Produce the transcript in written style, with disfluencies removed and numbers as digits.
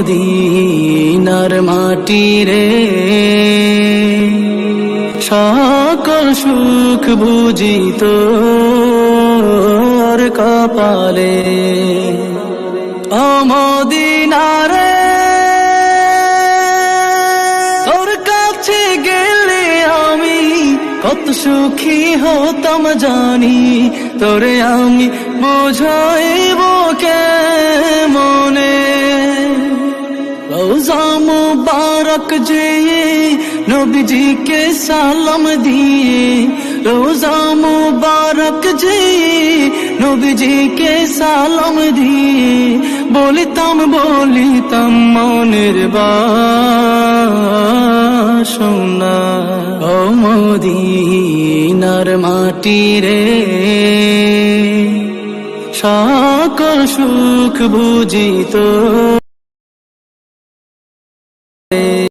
মদিনার মাটি রে, সকল সুখ বুঝি তোর কপালে। ও মদিনা রে, তোর কাছে গেলে আমি কত সুখী হতাম জানি, তোরে আমি বুঝাইব কেমনে। রোজা মুবারক যেয়ে নবীজিকে সালাম দিয়ে, রোজা মুবারক যেয়ে নবীজিকে সালাম দিয়ে, বলিতাম মনের বাসনা। ও মদিনার মাটি রে, সকল সুখ বুঝি তোর